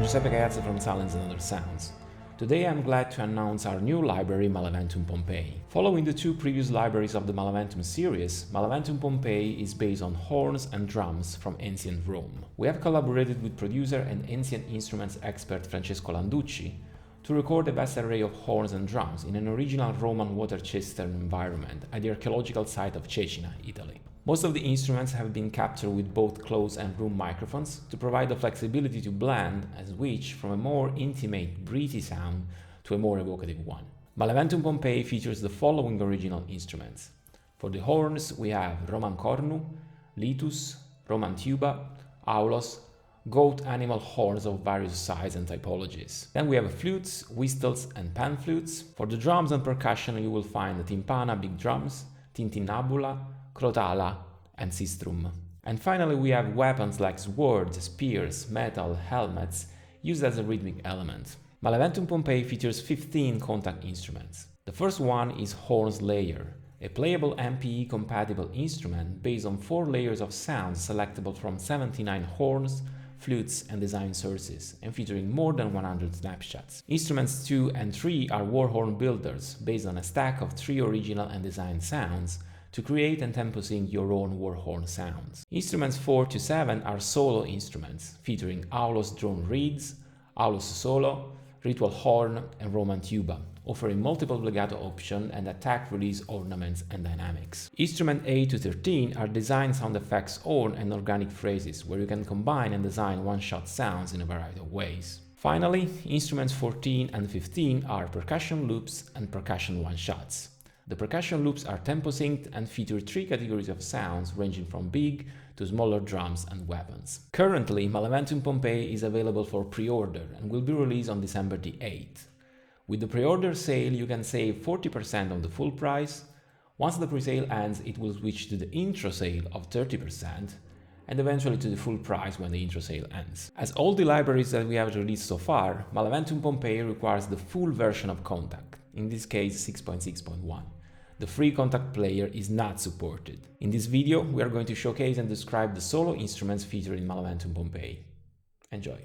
Giuseppe Cagazza from Silence+other Sounds. Today I'm glad to announce our new library, Maleventum Pompeii. Following the two previous libraries of the Maleventum series, Maleventum Pompeii is based on horns and drums from ancient Rome. We have collaborated with producer and ancient instruments expert Francesco Landucci to record a vast array of horns and drums in an original Roman water cistern environment at the archeological site of Cecina, Italy. Most of the instruments have been captured with both close and room microphones to provide the flexibility to blend and switch from a more intimate, breathy sound to a more evocative one. Maleventum Pompeii features the following original instruments. For the horns, we have Roman Cornu, Lituus, Roman Tuba, Aulos, goat animal horns of various sizes and typologies. Then we have flutes, whistles and pan-flutes. For the drums and percussion, you will find the timpana, big drums, tintinnabula, crotala and sistrum. And finally we have weapons like swords, spears, metal, helmets used as a rhythmic element. Maleventum Pompeii features 15 Kontakt instruments. The first one is Horn Slayer, a playable MPE compatible instrument based on 4 layers of sounds selectable from 79 horns, flutes and design sources, and featuring more than 100 snapshots. Instruments 2 and 3 are warhorn builders based on a stack of 3 original and designed sounds to create and tempo sync your own warhorn sounds. Instruments 4 to 7 are solo instruments, featuring Aulos drone reeds, Aulos solo, ritual horn and Roman tuba, offering multiple legato options and attack release ornaments and dynamics. Instrument 8 to 13 are design sound effects horn and organic phrases, where you can combine and design one-shot sounds in a variety of ways. Finally, instruments 14 and 15 are percussion loops and percussion one-shots. The percussion loops are tempo synced and feature 3 categories of sounds ranging from big to smaller drums and weapons. Currently, Maleventum Pompeii is available for pre-order and will be released on December the 8th. With the pre-order sale, you can save 40% on the full price. Once the pre-sale ends, it will switch to the intro sale of 30% and eventually to the full price when the intro sale ends. As all the libraries that we have released so far, Maleventum Pompeii requires the full version of Kontakt, in this case 6.6.1. The free Kontakt player is not supported. In this video, we are going to showcase and describe the solo instruments featured in Maleventum Pompeii. Enjoy!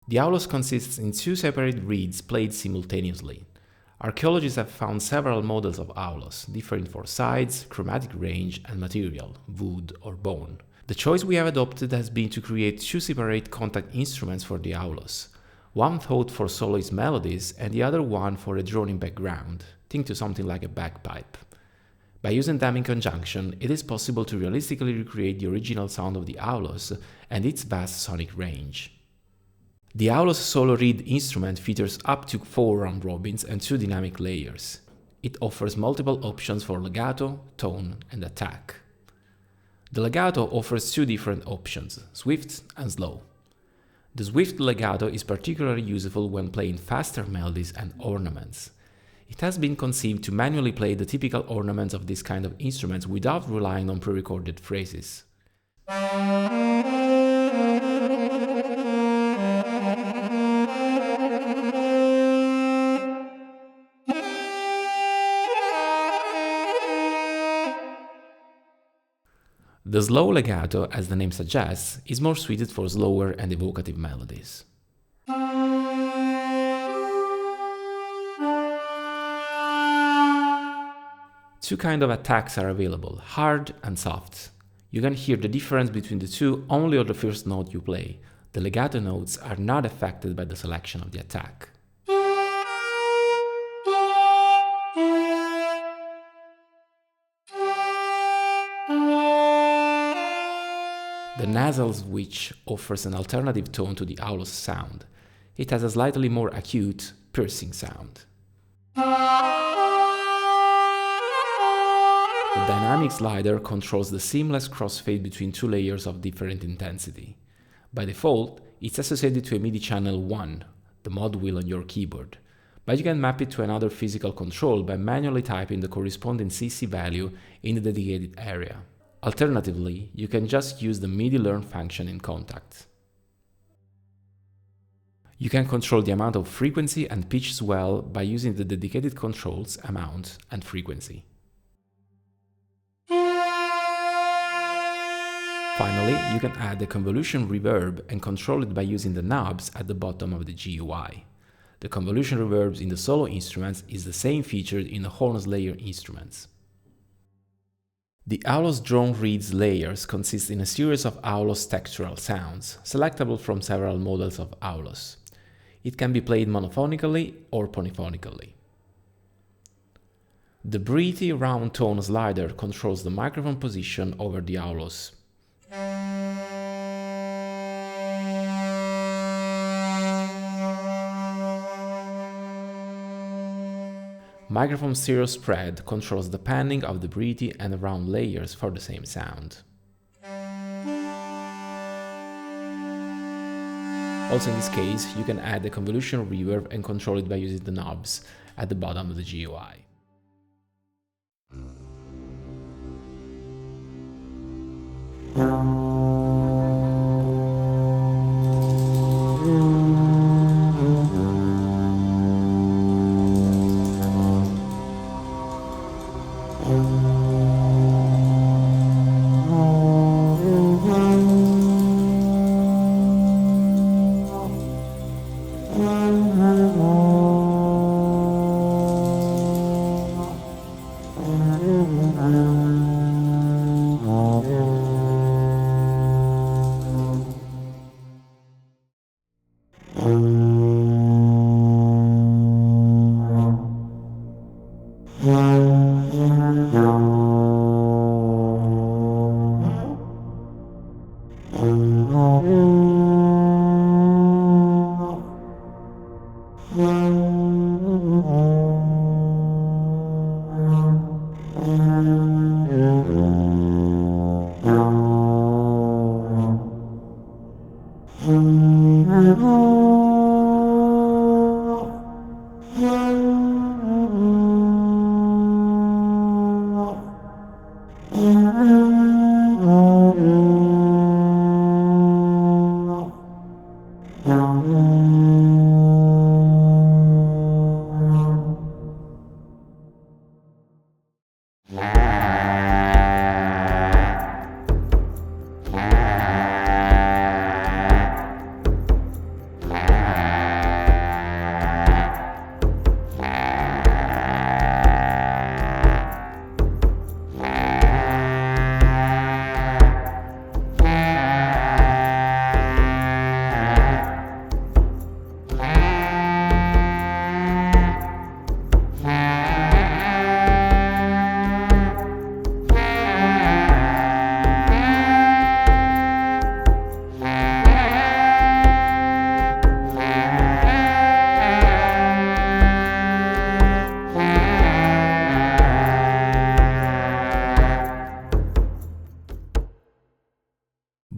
The aulos consists in 2 separate reeds played simultaneously. Archaeologists have found several models of aulos, differing for size, chromatic range and material, wood or bone. The choice we have adopted has been to create 2 separate Kontakt instruments for the aulos, one thought for soloist melodies and the other one for a droning background. Think to something like a bagpipe. By using them in conjunction, it is possible to realistically recreate the original sound of the aulos and its vast sonic range. The Aulos solo reed instrument features up to 4 round robins and 2 dynamic layers. It offers multiple options for legato, tone and attack. The legato offers two different options, swift and slow. The swift legato is particularly useful when playing faster melodies and ornaments. It has been conceived to manually play the typical ornaments of this kind of instruments without relying on pre-recorded phrases. The slow legato, as the name suggests, is more suited for slower and evocative melodies. Two kinds of attacks are available, hard and soft. You can hear the difference between the two only on the first note you play. The legato notes are not affected by the selection of the attack. The nasal switch offers an alternative tone to the Aulos sound. It has a slightly more acute, piercing sound. The dynamic slider controls the seamless crossfade between two layers of different intensity. By default, it's associated to a MIDI channel 1, the mod wheel on your keyboard, but you can map it to another physical control by manually typing the corresponding CC value in the dedicated area. Alternatively, you can just use the MIDI learn function in Kontakt. You can control the amount of frequency and pitch swell by using the dedicated controls amount and frequency. Finally, you can add the convolution reverb and control it by using the knobs at the bottom of the GUI. The convolution reverbs in the solo instruments is the same featured in the horns layer instruments. The Aulos drone reeds layers consist in a series of Aulos textural sounds, selectable from several models of Aulos. It can be played monophonically or polyphonically. The breathy round tone slider controls the microphone position over the Aulos. Microphone stereo spread controls the panning of the breathy and round layers for the same sound. Also in this case, you can add the convolution reverb and control it by using the knobs at the bottom of the GUI.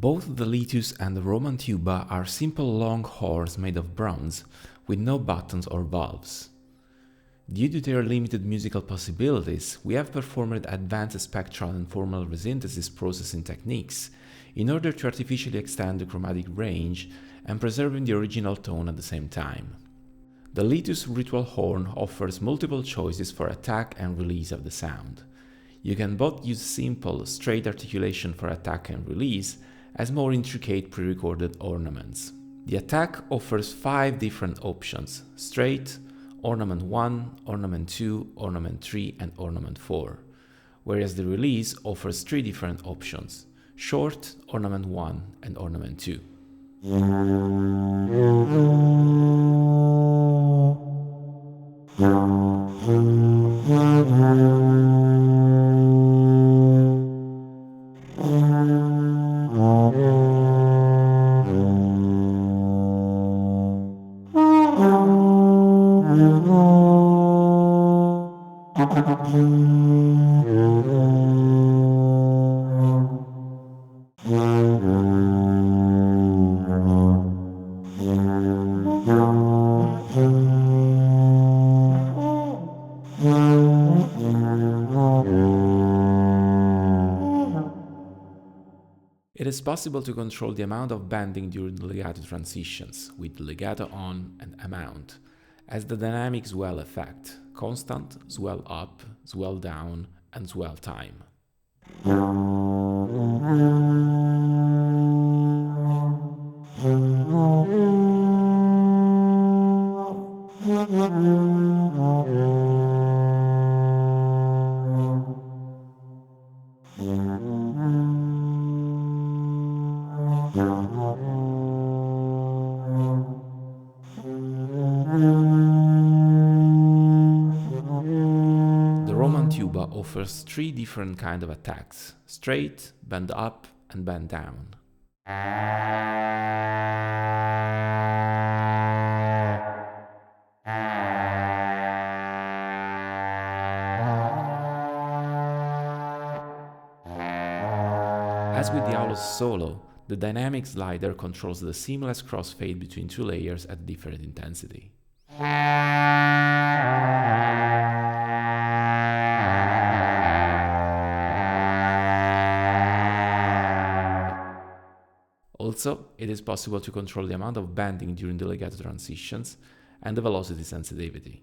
Both the Lituus and the Roman tuba are simple long horns made of bronze, with no buttons or valves. Due to their limited musical possibilities, we have performed advanced spectral and formal resynthesis processing techniques in order to artificially extend the chromatic range and preserving the original tone at the same time. The Lituus ritual horn offers multiple choices for attack and release of the sound. You can both use simple, straight articulation for attack and release, as more intricate pre-recorded ornaments. The attack offers 5 different options: straight, ornament 1, ornament 2, ornament 3, and ornament 4, whereas the release offers 3 different options: short, ornament 1, and ornament 2. It is possible to control the amount of bending during the legato transitions, with legato on and amount, as the dynamic swell effect: constant, swell up, swell down, and swell time. The Roman tuba offers 3 different kinds of attacks: straight, bend up, and bend down. As with the Aulos solo, the dynamic slider controls the seamless crossfade between 2 layers at different intensity. Also, it is possible to control the amount of bending during the legato transitions and the velocity sensitivity.